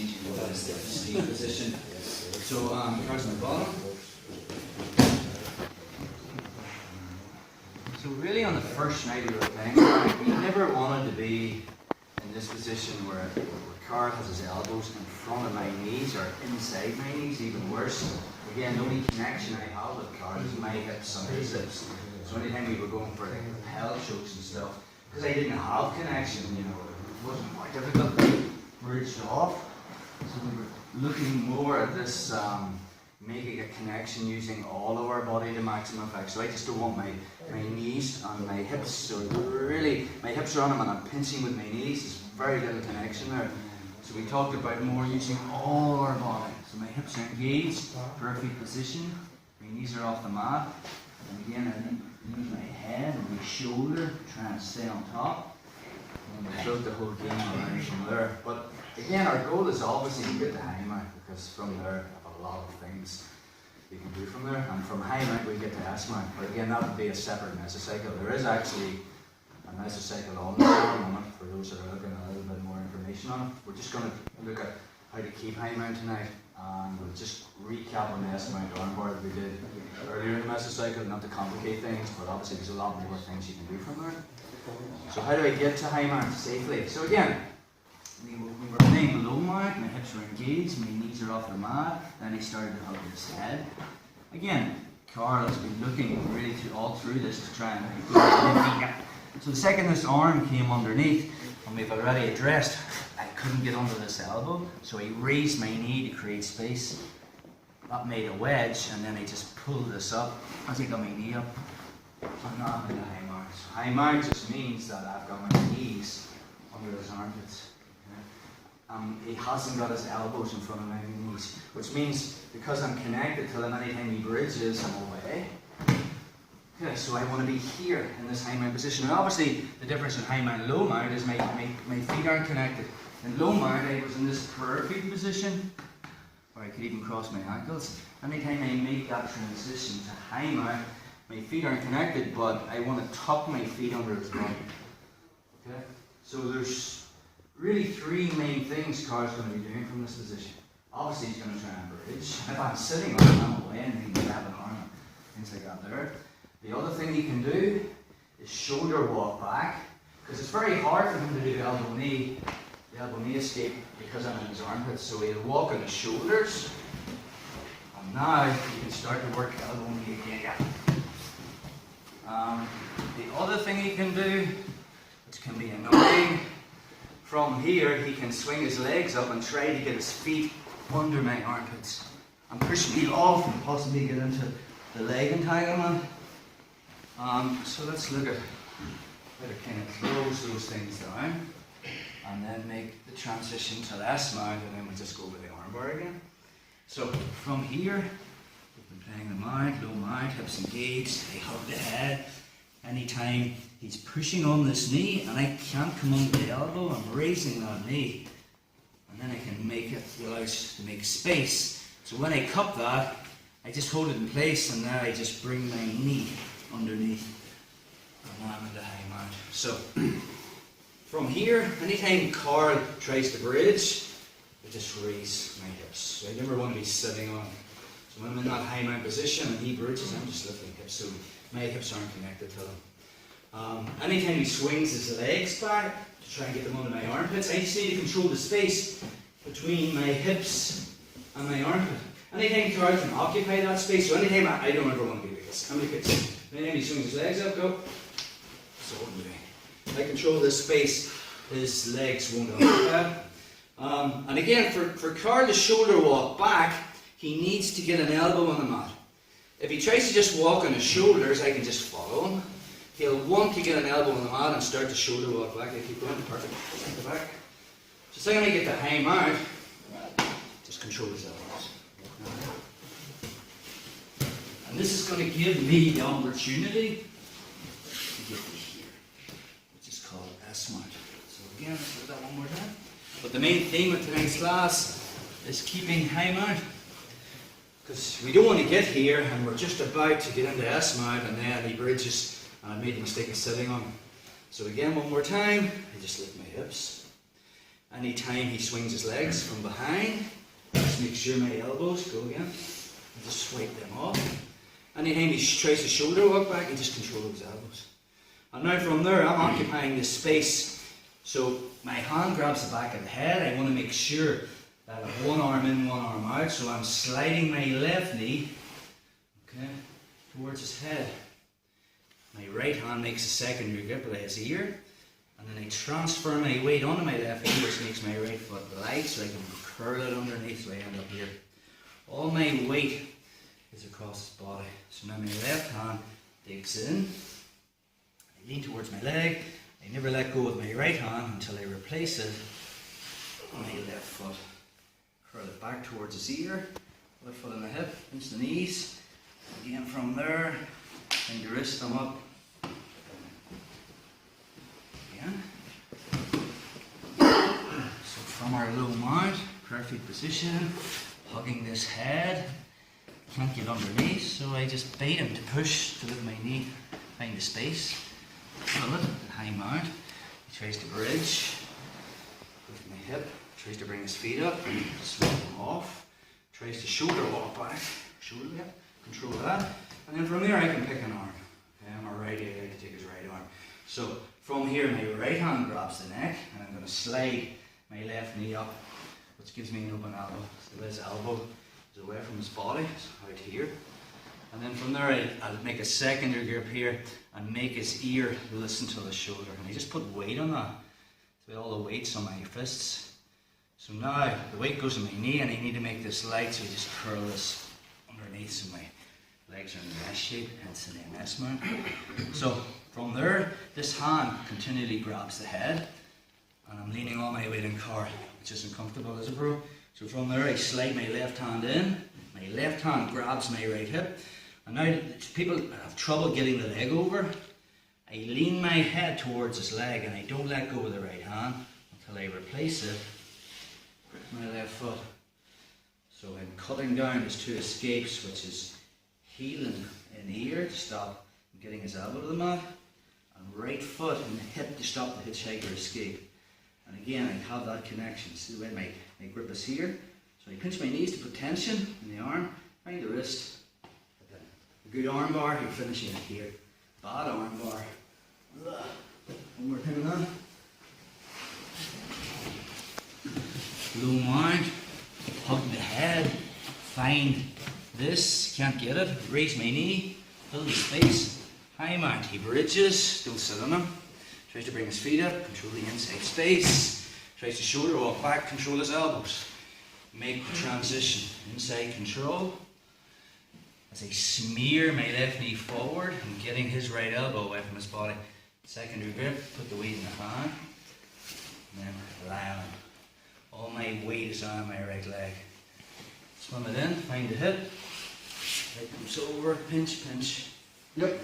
change into the seated position. So, cards on the bottom. So really on the first night we were playing, we never wanted to be in this position where Carl has his elbows in front of my knees or inside my knees, even worse. Again, the only connection I have with Carl is my hips and his hips. So anytime we were going for like lapel chokes and stuff, because I didn't have connection, you know, it wasn't more difficult to bridge off. So we were looking more at this making a connection using all of our body to maximum effect. So I just don't want my knees and my hips. So really, my hips are on them and I'm pinching with my knees. There's very little connection there. So we talked about more using all our body. So my hips are engaged, perfect position. My knees are off the mat. And again, I use my head and my shoulder, try and stay on top. And we float the whole game around from there. But again, our goal is obviously to get the high mount, because from there, a lot of things we can do from there, and from high mount we get to S mount. But again, that would be a separate mesocycle. There is actually a mesocycle on the moment for those that are looking at a little bit more information on it. We're just going to look at how to keep high mount tonight, and we'll just recap on the S mount armbar that we did earlier in the mesocycle, not to complicate things, but obviously there's a lot more things you can do from there. So how do I get to high mount safely? So again, we were playing below mount, my hips were engaged, my knees are off the mat, then he started to hug his head. Again, Carl has been looking really all through this to try and get. So the second this arm came underneath, and we've already addressed, I couldn't get under this elbow, so he raised my knee to create space. That made a wedge, and then I just pulled this up as I got my knee up. I'm not in the high mount. So high mount just means that I've got my knees under his armpits. He hasn't got his elbows in front of my knees, which means because I'm connected to him, anytime he bridges, I'm away. Okay, so I want to be here in this high mount position. And obviously, the difference in high mount and low mount is my feet aren't connected. In low mount, I was in this perfect position where I could even cross my ankles. Anytime I make that transition to high mount, my feet aren't connected, but I want to tuck my feet under his body. Okay, so there's really three main things Carl's going to be doing from this position. Obviously he's going to try and bridge. If I'm sitting on him, I'm away and he can grab an arm and things like that there. The other thing he can do is shoulder walk back, because it's very hard for him to do the elbow knee escape because I'm in his armpits. So he'll walk on his shoulders, and now you can start to work elbow knee again. The other thing he can do, which can be annoying, from here, he can swing his legs up and try to get his feet under my armpits and push me off and possibly get into the leg entanglement. So let's look at how to kind of close those things down and then make the transition to the S mount, and then we'll just go with the armbar again. So from here, we've been playing the mount, low mount, hips engaged, I hug the head. Anytime he's pushing on this knee and I can't come under the elbow, I'm raising that knee, and then I can make it allow to make space. So when I cup that, I just hold it in place, and now I just bring my knee underneath, and now I'm in the high mount. So from here, anytime Carl tries to bridge, I just raise my hips. So I never want to be sitting on. So when I'm in that high mount position and he bridges, I'm just lifting hips. So my hips aren't connected to them. Anytime he swings his legs back to try and get them under my armpits, I just need to control the space between my hips and my armpit. Anytime Carl can occupy that space, so anytime I don't ever want to be like this. How many kids? Anytime he swings his legs up, go. So what I'm doing. If I control this space, his legs won't occupy. And again, for Carl to shoulder walk back, he needs to get an elbow on the mat. If he tries to just walk on his shoulders, I can just follow him. He'll want to get an elbow on the mat and start to shoulder walk back. I keep going, perfect. Back to back. Just like when I get the high mount, just control his elbows. And this is going to give me the opportunity to get to here, which is called S mount. So again, let's do that one more time. But the main theme of tonight's class is keeping high mount. Because we don't want to get here and we're just about to get into S mount and then he bridges and I made the mistake of sitting on him. So again, one more time, I just lift my hips. Anytime he swings his legs from behind, just make sure my elbows go again. And just swipe them off. Anytime he tries to shoulder walk back, you just control those elbows. And now from there, I'm occupying this space. So my hand grabs the back of the head. I want to make sure that I have one arm in, one arm out. So I'm sliding my left knee, okay, towards his head. My right hand makes a secondary grip of his ear. And then I transfer my weight onto my left knee, which makes my right foot light, so I can curl it underneath, so I end up here. All my weight is across his body. So now my left hand digs in. I lean towards my leg. I never let go of my right hand until I replace it on my left foot. Curl it back towards his ear. Left foot on the hip, pinch the knees. Again from there, bring the wrist thumb up. So from our low mount, perfect position, hugging this head, can't get underneath, so I just bait him to push to lift my knee, find the space, pull it, high mount. He tries to bridge with my hip, tries to bring his feet up, slip them off, tries to shoulder walk back, shoulder lift, control that, and then from there I can pick an arm. Okay, I'm a righty, I can take his right arm. So from here, my right hand grabs the neck, and I'm going to slide my left knee up, which gives me an open elbow. So his elbow is away from his body, so out here. And then from there, I'll make a secondary grip here and make his ear listen to the shoulder. And I just put weight on that. So all the weight's on my fists. So now the weight goes on my knee, and I need to make this light, so I just curl this underneath so my legs are in the S shape, hence the name S mount. So from there, this hand continually grabs the head, and I'm leaning all my weight in car, which isn't comfortable as a pro. So from there, I slide my left hand in, my left hand grabs my right hip, and now people have trouble getting the leg over. I lean my head towards his leg, and I don't let go of the right hand until I replace it with my left foot. So I'm cutting down his two escapes, which is heel and ear to stop getting his elbow to the mat, and right foot and hip to stop the hitchhiker escape. And again, I have that connection. See the way my grip is here. So I pinch my knees to put tension in the arm, find the wrist. A good arm bar, you're finishing it here. Bad arm bar. One more time on. Low mount, hug the head, find this, can't get it, raise my knee, fill the space, high mount, he bridges, don't sit on him, tries to bring his feet up, control the inside space, tries to shoulder walk back, control his elbows, make the transition, inside control, as I smear my left knee forward, I'm getting his right elbow away from his body, secondary grip, put the weight in the hand, and then lie on. All my weight is on my right leg. Swim it in, find the hip, leg comes over, pinch, pinch. Yep.